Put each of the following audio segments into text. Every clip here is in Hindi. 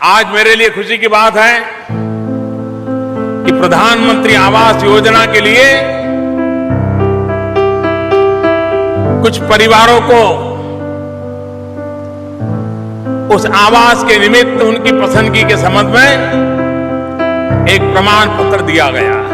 आज मेरे लिए खुशी की बात है कि प्रधानमंत्री आवास योजना के लिए कुछ परिवारों को उस आवास के निमित्त उनकी पसंदगी के संबंध में एक प्रमाण पत्र दिया गया है।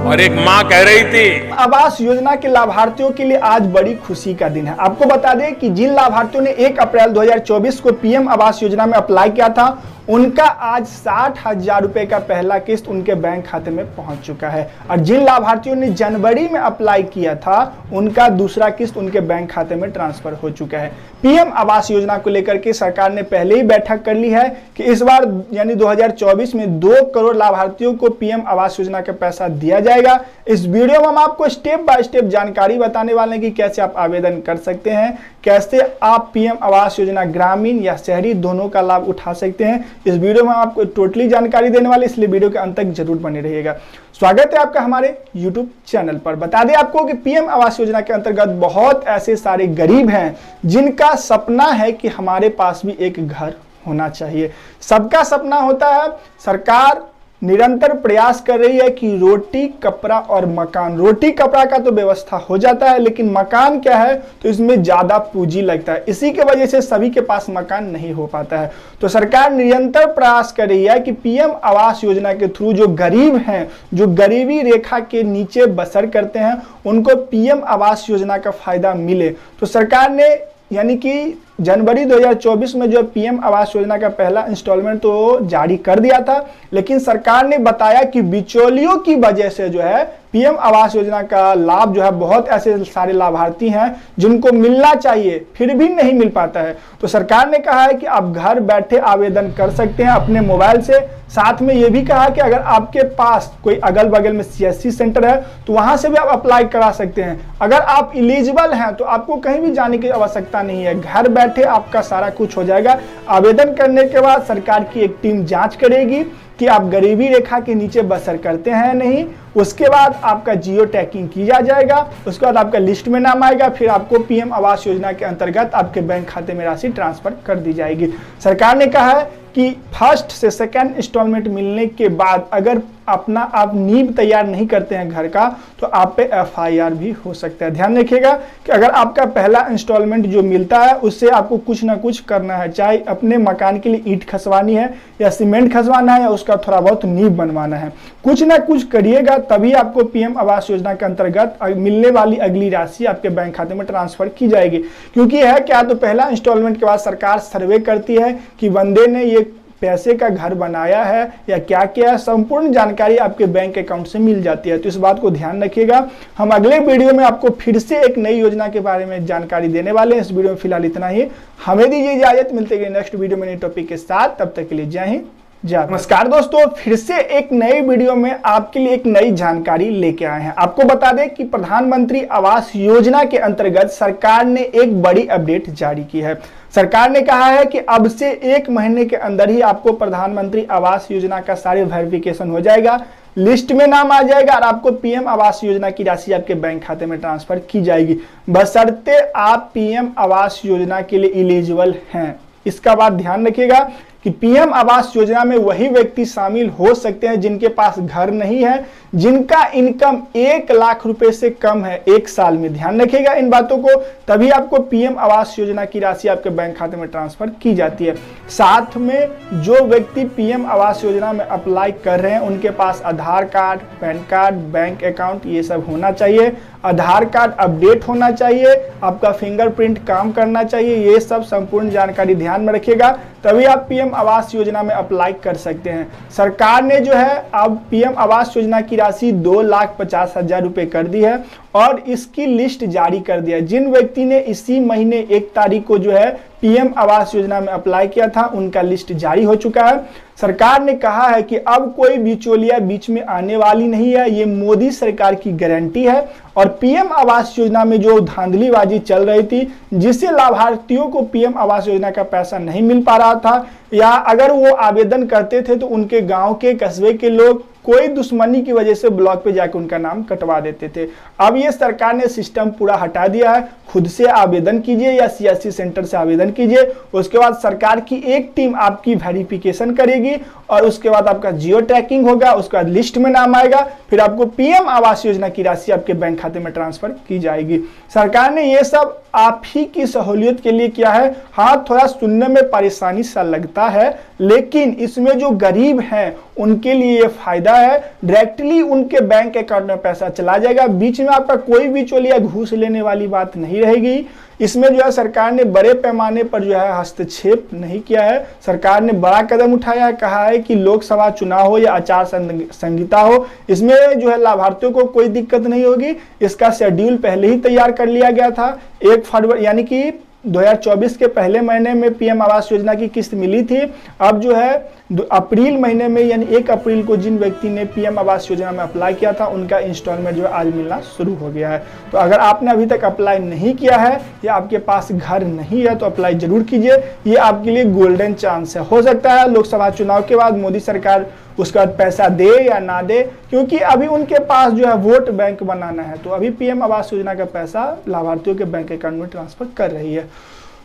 और एक मां कह रही थी, आवास योजना के लाभार्थियों के लिए आज बड़ी खुशी का दिन है। आपको बता दें कि जिन लाभार्थियों ने 1 अप्रैल 2024 को पीएम आवास योजना में अप्लाई किया था, उनका आज 60,000 रुपए का पहला किस्त उनके बैंक खाते में पहुंच चुका है। और जिन लाभार्थियों ने जनवरी में अप्लाई किया था, उनका दूसरा किस्त उनके बैंक खाते में ट्रांसफर हो चुका है। पीएम आवास योजना को लेकर के सरकार ने पहले ही बैठक कर ली है कि इस बार यानी 2024 में 2 करोड़ लाभार्थियों को पीएम आवास योजना का पैसा दिया जाएगा। इस वीडियो में हम आपको स्टेप बाय स्टेप जानकारी बताने वाले हैं कि कैसे आप आवेदन कर सकते हैं, कैसे आप पीएम आवास योजना ग्रामीण या शहरी दोनों का लाभ उठा सकते हैं। इस वीडियो में आपको टोटली जानकारी देने वाले, इसलिए वीडियो के अंत तक जरूर बने रहिएगा। स्वागत है आपका हमारे YouTube चैनल पर। बता दें आपको कि पीएम आवास योजना के अंतर्गत बहुत ऐसे सारे गरीब हैं जिनका सपना है कि हमारे पास भी एक घर होना चाहिए। सबका सपना होता है। सरकार निरंतर प्रयास कर रही है कि रोटी कपड़ा और मकान, रोटी कपड़ा का तो व्यवस्था हो जाता है, लेकिन मकान क्या है तो इसमें ज्यादा पूंजी लगता है। इसी के वजह से सभी के पास मकान नहीं हो पाता है। तो सरकार निरंतर प्रयास कर रही है कि पीएम आवास योजना के थ्रू जो गरीब हैं, जो गरीबी रेखा के नीचे बसर करते हैं, उनको पीएम आवास योजना का फायदा मिले। तो सरकार ने यानी कि जनवरी 2024 में जो पीएम आवास योजना का पहला इंस्टॉलमेंट तो जारी कर दिया था, लेकिन सरकार ने बताया कि बिचौलियों की वजह से जो है पीएम आवास योजना का लाभ जो है बहुत ऐसे सारे लाभार्थी हैं जिनको मिलना चाहिए फिर भी नहीं मिल पाता है। तो सरकार ने कहा है कि आप घर बैठे आवेदन कर सकते हैं अपने मोबाइल से। साथ में ये भी कहा कि अगर आपके पास कोई अगल बगल में सीएससी सेंटर है तो वहां से भी आप अप्लाई करा सकते हैं। अगर आप एलिजिबल हैं तो आपको कहीं भी जाने की आवश्यकता नहीं है, घर बैठे आपका सारा कुछ हो जाएगा। आवेदन करने के बाद सरकार की एक टीम जांच करेगी कि आप गरीबी रेखा के नीचे बसर करते हैं नहीं। उसके बाद आपका जियो टैगिंग किया जाएगा, उसके बाद आपका लिस्ट में नाम आएगा, फिर आपको पीएम आवास योजना के अंतर्गत आपके बैंक खाते में राशि ट्रांसफर कर दी जाएगी। सरकार ने कहा है कि फर्स्ट से सेकंड इंस्टॉलमेंट मिलने के बाद अगर अपना आप नींव तैयार नहीं करते हैं घर का, तो आप पे एफआईआर भी हो सकता है। ध्यान रखिएगा कि अगर आपका पहला इंस्टॉलमेंट जो मिलता है उससे आपको कुछ ना कुछ करना है, चाहे अपने मकान के लिए ईंट खसवानी है या सीमेंट खसवाना है या उसका थोड़ा बहुत नींव बनवाना है, कुछ ना कुछ करिएगा, तभी आपको पीएम आवास योजना के अंतर्गत मिलने वाली अगली राशि आपके बैंक खाते में ट्रांसफर की जाएगी। क्योंकि है क्या, तो पहला इंस्टॉलमेंट के बाद सरकार सर्वे करती है कि बंदे ने ये पैसे का घर बनाया है या क्या किया है, संपूर्ण जानकारी आपके बैंक अकाउंट से मिल जाती है। तो इस बात को ध्यान रखिएगा। हम अगले वीडियो में आपको फिर से एक नई योजना के बारे में जानकारी देने वाले हैं। इस वीडियो में फिलहाल इतना ही। हमें दीजिए इजाजत, मिलते हैं नेक्स्ट वीडियो में नए टॉपिक के साथ। तब तक के लिए जय हिंद, जय। नमस्कार दोस्तों, फिर से एक नई वीडियो में आपके लिए एक नई जानकारी लेके आए हैं। आपको बता दें कि प्रधानमंत्री आवास योजना के अंतर्गत सरकार ने एक बड़ी अपडेट जारी की है। सरकार ने कहा है कि अब से 1 महीने के अंदर ही आपको प्रधानमंत्री आवास योजना का सारे वेरिफिकेशन हो जाएगा, लिस्ट में नाम आ जाएगा और आपको पीएम आवास योजना की राशि आपके बैंक खाते में ट्रांसफर की जाएगी, बशर्ते आप पीएम आवास योजना के लिए एलिजिबल हैं। इसका बात ध्यान रखिएगा कि पीएम आवास योजना में वही व्यक्ति शामिल हो सकते हैं जिनके पास घर नहीं है, जिनका इनकम 1 लाख रुपए से कम है 1 साल में। ध्यान रखिएगा इन बातों को, तभी आपको पीएम आवास योजना की राशि आपके बैंक खाते में ट्रांसफर की जाती है। साथ में जो व्यक्ति पीएम आवास योजना में अप्लाई कर रहे हैं उनके पास Aadhaar card, PAN card, bank account ये सब होना चाहिए। आधार कार्ड अपडेट होना चाहिए, आपका फिंगरप्रिंट काम करना चाहिए। ये सब संपूर्ण जानकारी ध्यान में रखिएगा, तभी आप पीएम आवास योजना में अप्लाई कर सकते हैं। सरकार ने जो है अब पीएम आवास योजना की राशि 2,50,000 रुपए कर दी है और इसकी लिस्ट जारी कर दिया। जिन व्यक्ति ने इसी महीने 1 तारीख को जो है पीएम आवास योजना में अप्लाई किया था, उनका लिस्ट जारी हो चुका है। सरकार ने कहा है कि अब कोई बिचौलिया बीच में आने वाली नहीं है, ये मोदी सरकार की गारंटी है। और पीएम आवास योजना में जो धांधलीबाजी चल रही थी, जिससे लाभार्थियों को पीएम आवास योजना का पैसा नहीं मिल पा रहा था, या अगर वो आवेदन करते थे तो उनके गांव के कस्बे के लोग कोई दुश्मनी की वजह से ब्लॉक पे जाकर उनका नाम कटवा देते थे। अब ये सरकार ने सिस्टम पूरा हटा दिया है, खुद से आवेदन कीजिए या सीएससी सेंटर से आवेदन कीजिए, उसके बाद सरकार की एक टीम आपकी वेरिफिकेशन करेगी और उसके बाद आपका जियो ट्रैकिंग होगा, उसके बाद लिस्ट में नाम आएगा, फिर आपको पीएम आवास योजना की राशि आपके बैंक खाते में ट्रांसफर की जाएगी। सरकार ने ये सब आप ही की सहूलियत के लिए किया है। हाँ, थोड़ा सुनने में परेशानी सा लगता है, लेकिन इसमें जो गरीब हैं उनके लिए ये फायदा है। डायरेक्टली उनके बैंक अकाउंट में पैसा चला जाएगा, बीच में आपका कोई भी चोरी या घूस लेने वाली बात नहीं रहेगी। इसमें जो है सरकार ने बड़े पैमाने पर जो है हस्तक्षेप नहीं किया है। सरकार ने बड़ा कदम उठाया है, कहा है कि लोकसभा चुनाव हो या आचार संहिता हो, इसमें जो है लाभार्थियों को कोई दिक्कत नहीं होगी। इसका शेड्यूल पहले ही तैयार कर लिया गया था। 1 फरवरी यानी कि 2024 के पहले महीने में पीएम आवास योजना की किस्त मिली थी। अब जो है अप्रैल महीने में यानी 1 अप्रैल को जिन व्यक्ति ने पीएम आवास योजना में अप्लाई किया था उनका इंस्टॉलमेंट जो है आज मिलना शुरू हो गया है। तो अगर आपने अभी तक अप्लाई नहीं किया है या आपके पास घर नहीं है तो अप्लाई जरूर कीजिए, ये आपके लिए गोल्डन चांस है। हो सकता है लोकसभा चुनाव के बाद मोदी सरकार उसका पैसा दे या ना दे, क्योंकि अभी उनके पास जो है वोट बैंक बनाना है, तो अभी पीएम आवास योजना का पैसा लाभार्थियों के बैंक अकाउंट में ट्रांसफर कर रही है।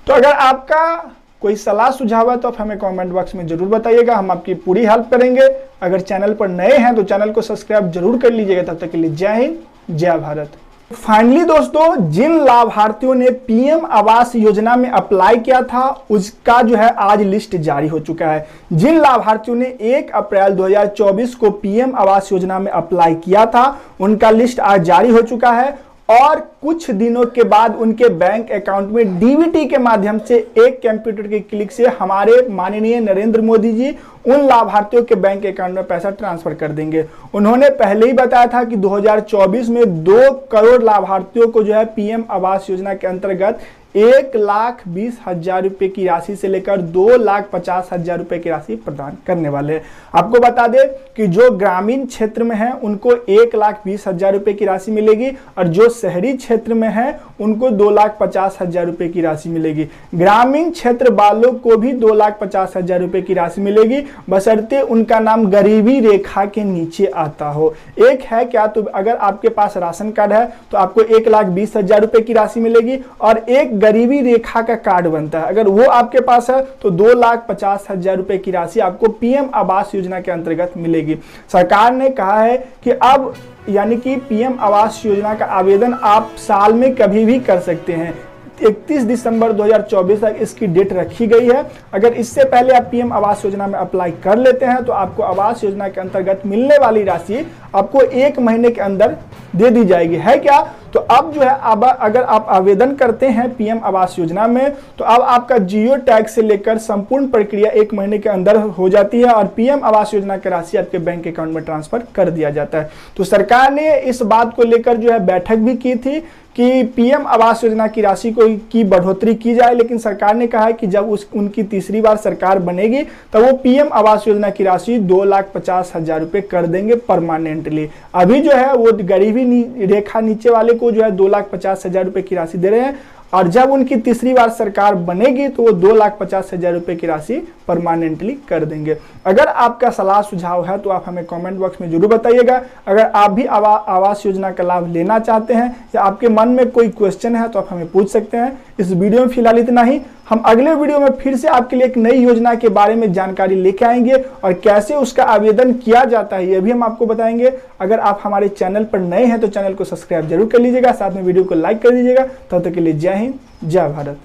तो अगर आपका कोई सलाह सुझाव है तो आप हमें कमेंट बॉक्स में जरूर बताइएगा, हम आपकी पूरी हेल्प करेंगे। अगर चैनल पर नए हैं तो चैनल को सब्सक्राइब जरूर कर लीजिएगा। तब तक के लिए जय हिंद, जय भारत। फाइनली दोस्तों, जिन लाभार्थियों ने पीएम आवास योजना में अप्लाई किया था उसका जो है आज लिस्ट जारी हो चुका है। जिन लाभार्थियों ने 1 अप्रैल 2024 को पीएम आवास योजना में अप्लाई किया था उनका लिस्ट आज जारी हो चुका है और कुछ दिनों के बाद उनके बैंक अकाउंट में डीबीटी के माध्यम से एक कंप्यूटर के क्लिक से हमारे माननीय नरेंद्र मोदी जी उन लाभार्थियों के बैंक अकाउंट में पैसा ट्रांसफर कर देंगे। उन्होंने पहले ही बताया था कि 2024 में 2 करोड़ लाभार्थियों को जो है पीएम आवास योजना के अंतर्गत 1,20,000 रुपए की राशि से लेकर 2,50,000 रुपए की राशि प्रदान करने वाले हैं। आपको बता दें कि जो ग्रामीण क्षेत्र में है उनको 1,20,000 रुपए की राशि मिलेगी और जो शहरी क्षेत्र में है उनको 2,50,000 रुपए की राशि मिलेगी। ग्रामीण क्षेत्र वालों को भी 2,50,000 रुपए की राशि मिलेगी, बशर्ते उनका नाम गरीबी रेखा के नीचे आता हो। एक है क्या, तो अगर आपके पास राशन कार्ड है तो आपको 1,20,000 रुपए की राशि मिलेगी और एक गरीबी रेखा का कार्ड बनता है, अगर वो आपके पास है तो 2,50,000 रुपए की राशि आपको पीएम आवास योजना के अंतर्गत मिलेगी। सरकार ने कहा है कि अब यानी कि पीएम आवास योजना का आवेदन आप साल में कभी भी कर सकते हैं। 31 दिसंबर 2024 तक इसकी डेट रखी गई है। अगर इससे पहले आप पीएम आवास योजना में अप्लाई कर लेते हैं तो आपको आवास योजना के अंतर्गत मिलने वाली राशि आपको 1 महीने के अंदर दे दी जाएगी। है क्या, तो अब जो है अब अगर आप आवेदन करते हैं पीएम आवास योजना में तो अब आपका जियो टैग से लेकर संपूर्ण प्रक्रिया 1 महीने के अंदर हो जाती है और पीएम आवास योजना की राशि आपके बैंक अकाउंट में ट्रांसफर कर दिया जाता है। तो सरकार ने इस बात को लेकर जो है बैठक भी की थी कि पीएम आवास योजना की राशि को की बढ़ोतरी की जाए, लेकिन सरकार ने कहा है कि जब उनकी तीसरी बार सरकार बनेगी तब वो पीएम आवास योजना की राशि 2,50,000 रुपए कर देंगे परमानेंटली। अभी जो है वो गरीबी रेखा नीचे वाले को जो है 2,50,000 रुपए की राशि दे रहे हैं और जब उनकी तीसरी बार सरकार बनेगी तो वो 2,50,000 रुपए की राशि परमानेंटली कर देंगे। अगर आपका सलाह सुझाव है तो आप हमें कमेंट बॉक्स में जरूर बताइएगा। अगर आप भी आवास योजना का लाभ लेना चाहते हैं या आपके मन में कोई क्वेश्चन है तो आप हमें पूछ सकते हैं। इस वीडियो में फिलहाल इतना ही। हम अगले वीडियो में फिर से आपके लिए एक नई योजना के बारे में जानकारी लेके आएंगे और कैसे उसका आवेदन किया जाता है ये भी हम आपको बताएंगे। अगर आप हमारे चैनल पर नए हैं तो चैनल को सब्सक्राइब जरूर कर लीजिएगा, साथ में वीडियो को लाइक कर दीजिएगा। तब तक के लिए जय हिंद, जय भारत।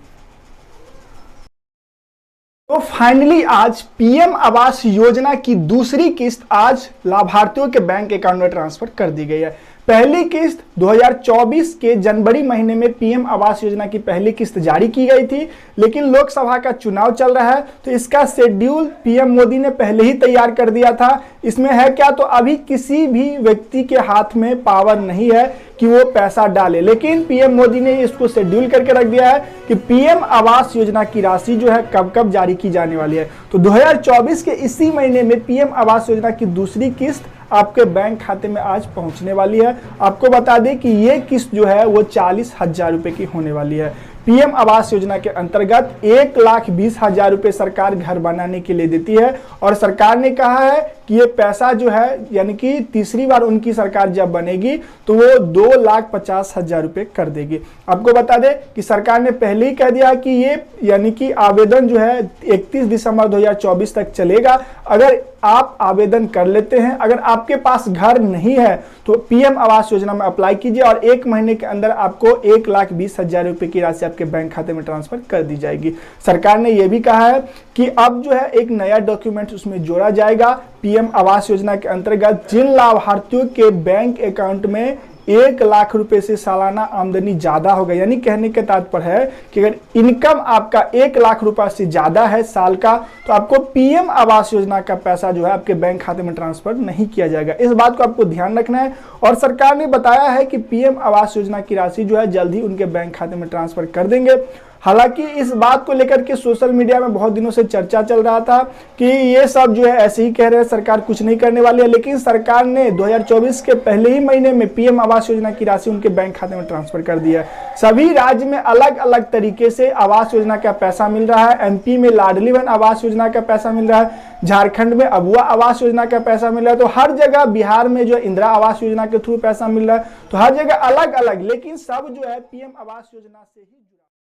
तो फाइनली आज पीएम आवास योजना की दूसरी किस्त आज लाभार्थियों के बैंक अकाउंट में ट्रांसफर कर दी गई है। पहली किस्त 2024 के जनवरी महीने में पीएम आवास योजना की पहली किस्त जारी की गई थी, लेकिन लोकसभा का चुनाव चल रहा है तो इसका शेड्यूल पीएम मोदी ने पहले ही तैयार कर दिया था। इसमें है क्या, तो अभी किसी भी व्यक्ति के हाथ में पावर नहीं है कि वो पैसा डाले, लेकिन पीएम मोदी ने इसको शेड्यूल करके रख दिया है कि पीएम आवास योजना की राशि जो है कब कब जारी की जाने वाली है। तो 2024 के इसी महीने में पीएम आवास योजना की दूसरी किस्त आपके बैंक खाते में आज पहुंचने वाली है। आपको बता दें कि ये किस्त जो है वो 40,000 रुपए की होने वाली है। पीएम आवास योजना के अंतर्गत 1,20,000 रुपए सरकार घर बनाने के लिए देती है और सरकार ने कहा है कि ये पैसा जो है यानी कि तीसरी बार उनकी सरकार जब बनेगी तो वो 2,50,000 रुपए कर देगी। आपको बता दें कि सरकार ने पहले ही कह दिया कि ये यानी कि आवेदन जो है 31 दिसंबर 2024 तक चलेगा। अगर आप आवेदन कर लेते हैं, अगर आपके पास घर नहीं है तो पीएम आवास योजना में अप्लाई कीजिए और 1 महीने के अंदर आपको 1,20,000 रुपए की राशि आपके बैंक खाते में ट्रांसफर कर दी जाएगी। सरकार ने यह भी कहा है कि अब जो है एक नया डॉक्यूमेंट उसमें जोड़ा जाएगा। पीएम आवास योजना के अंतर्गत जिन लाभार्थियों के बैंक अकाउंट में 1 लाख रुपए से सालाना आमदनी ज्यादा होगा, यानी कहने का तात्पर्य है कि अगर इनकम आपका 1 लाख रुपए से ज्यादा है साल का, तो आपको पीएम आवास योजना का पैसा जो है आपके बैंक खाते में ट्रांसफर नहीं किया जाएगा। इस बात को आपको ध्यान रखना है। और सरकार ने बताया है कि पीएम आवास योजना की राशि जो है जल्द ही उनके बैंक खाते में ट्रांसफर कर देंगे। हालांकि इस बात को लेकर के सोशल मीडिया में बहुत दिनों से चर्चा चल रहा था कि ये सब जो है ऐसे ही कह रहे हैं, सरकार कुछ नहीं करने वाली है, लेकिन सरकार ने 2024 के पहले ही महीने में पीएम आवास योजना की राशि उनके बैंक खाते में ट्रांसफर कर दिया है। सभी राज्य में अलग अलग तरीके से आवास योजना का पैसा मिल रहा है। एमपी में लाडली बहन आवास योजना का पैसा मिल रहा है, झारखंड में अबुआ आवास योजना का पैसा मिल रहा है, तो हर जगह बिहार में जो इंदिरा आवास योजना के थ्रू पैसा मिल रहा है, तो हर जगह अलग अलग, लेकिन सब जो है पीएम आवास योजना से ही